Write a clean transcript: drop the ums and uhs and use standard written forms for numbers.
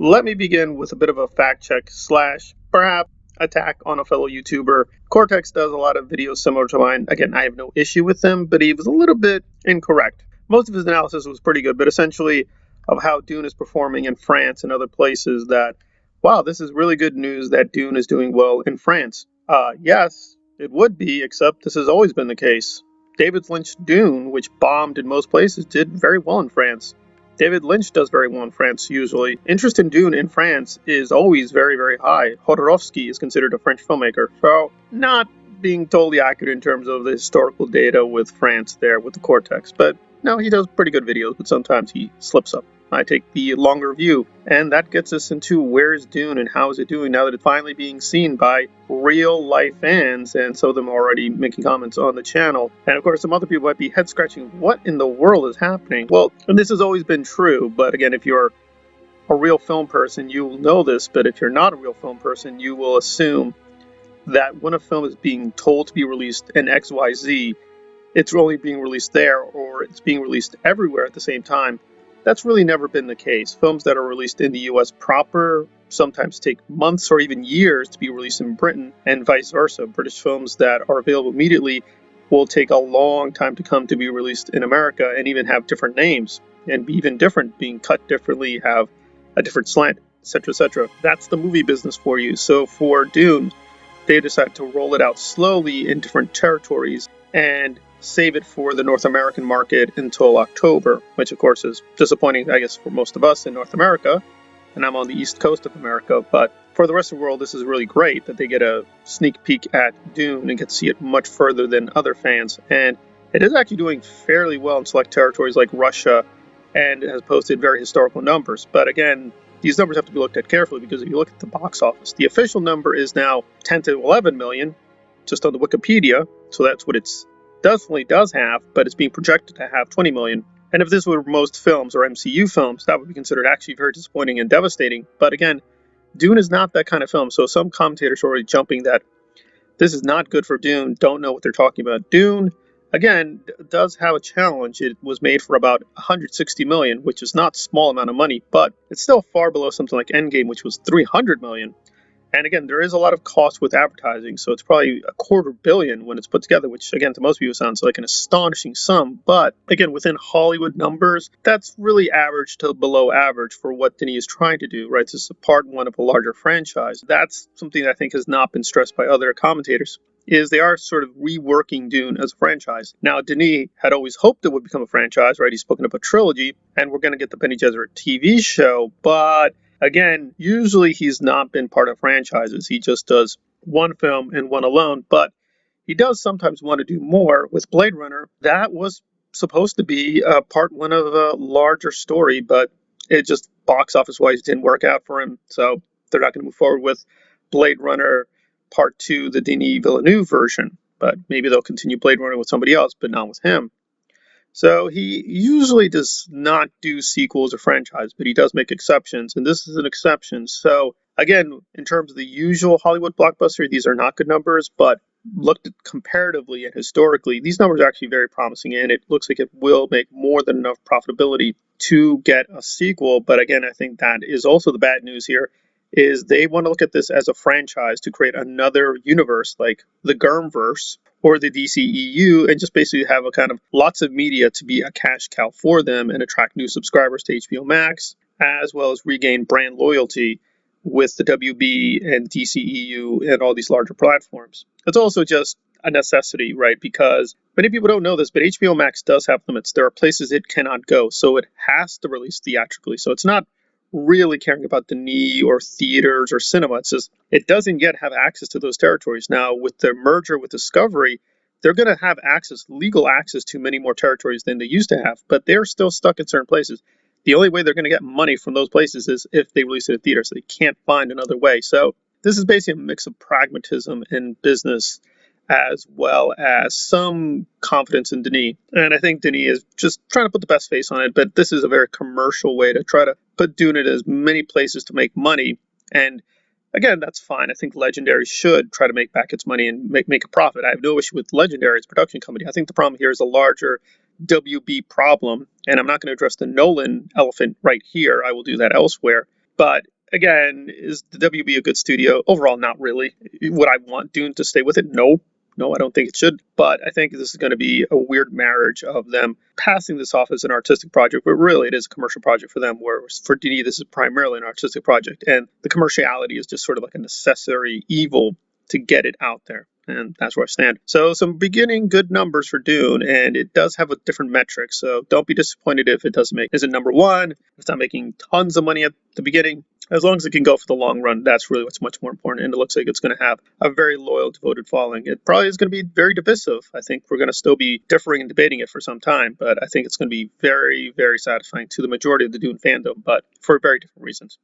Let me begin with a bit of a fact check slash perhaps attack on a fellow YouTuber. Cortex does a lot of videos similar to mine. Again, I have no issue with him, but he was a little bit incorrect. Most of his analysis was pretty good, but essentially of how Dune is performing in France and other places that, wow, this is really good news that Dune is doing well in France. Yes, it would be, except this has always been the case. David Lynch's Dune, which bombed in most places, did very well in France. David Lynch does very well in France usually. Interest in Dune in France is always very, very high. Jodorowsky is considered a French filmmaker, so not being totally accurate in terms of the historical data with France there with the Cortex. But no, he does pretty good videos, but sometimes he slips up. I take the longer view, and that gets us into where's Dune and how is it doing now that it's finally being seen by real life fans, and some of them are already making comments on the channel. And of course, some other people might be head scratching, what in the world is happening? Well, and this has always been true, but again, if you're a real film person, you will know this, but if you're not a real film person, you will assume that when a film is being told to be released in XYZ, it's only being released there, or it's being released everywhere at the same time. That's really never been the case. Films that are released in the US proper sometimes take months or even years to be released in Britain, and vice versa. British films that are available immediately will take a long time to come to be released in America and even have different names and be even different, being cut differently, have a different slant, etc., etc. That's the movie business for you. So for Dune, they decided to roll it out slowly in different territories and save it for the North American market until October, which of course is disappointing, I guess, for most of us in North America, and I'm on the East Coast of America, but for the rest of the world, this is really great that they get a sneak peek at Dune and get to see it much further than other fans, and it is actually doing fairly well in select territories like Russia, and it has posted very historical numbers, but again, these numbers have to be looked at carefully because if you look at the box office, the official number is now 10 to 11 million, just on the Wikipedia, so that's what it's definitely does have, but it's being projected to have 20 million. And if this were most films or MCU films, that would be considered actually very disappointing and devastating. But again, Dune is not that kind of film, so some commentators are already jumping that this is not good for Dune, don't know what they're talking about. Dune, again, does have a challenge. It was made for about 160 million, which is not a small amount of money, but it's still far below something like Endgame, which was 300 million. And again, there is a lot of cost with advertising, so it's probably $250 million when it's put together, which again, to most people sounds like an astonishing sum. But again, within Hollywood numbers, that's really average to below average for what Denis is trying to do, right? This is part one of a larger franchise. That's something that I think has not been stressed by other commentators, is they are sort of reworking Dune as a franchise. Now, Denis had always hoped it would become a franchise, right? He's spoken of a trilogy, and we're going to get the Bene Gesserit TV show, but again, usually he's not been part of franchises. He just does one film and one alone, but he does sometimes want to do more. With Blade Runner, that was supposed to be part one of a larger story, but it just box office wise didn't work out for him. So they're not going to move forward with Blade Runner Part 2, the Denis Villeneuve version. But maybe they'll continue Blade Runner with somebody else, but not with him. So he usually does not do sequels or franchise, but he does make exceptions, and this is an exception. So again, in terms of the usual Hollywood blockbuster, these are not good numbers, but looked at comparatively and historically, these numbers are actually very promising, and it looks like it will make more than enough profitability to get a sequel. But again, I think that is also the bad news here, is they want to look at this as a franchise to create another universe like the Duneverse or the DCEU, and just basically have a kind of lots of media to be a cash cow for them and attract new subscribers to HBO Max, as well as regain brand loyalty with the WB and DCEU and all these larger platforms. It's also just a necessity, right? Because many people don't know this, but HBO Max does have limits. There are places it cannot go, so it has to release theatrically. So it's not really caring about Denis or theaters or cinema. It's just it doesn't yet have access to those territories. Now, with the merger with Discovery, they're going to have access, legal access to many more territories than they used to have, but they're still stuck in certain places. The only way they're going to get money from those places is if they release it in theaters. So they can't find another way. So this is basically a mix of pragmatism and business, as well as some confidence in Denis. And I think Denis is just trying to put the best face on it, but this is a very commercial way to try to put Dune in as many places to make money. And again, that's fine. I think Legendary should try to make back its money and make a profit. I have no issue with Legendary as a production company. I think the problem here is a larger WB problem, and I'm not going to address the Nolan elephant right here. I will do that elsewhere. But again, is the WB a good studio? Overall, not really. Would I want Dune to stay with it? No. No, I don't think it should. But I think this is going to be a weird marriage of them passing this off as an artistic project, but really it is a commercial project for them, whereas for DD, this is primarily an artistic project. And the commerciality is just sort of like a necessary evil to get it out there. And that's where I stand. So some beginning good numbers for Dune, and it does have a different metric. So don't be disappointed if it doesn't make is it number one, if it's not making tons of money at the beginning. As long as it can go for the long run, that's really what's much more important. And it looks like it's going to have a very loyal, devoted following. It probably is going to be very divisive. I think we're going to still be differing and debating it for some time, but I think it's going to be very, very satisfying to the majority of the Dune fandom, but for very different reasons.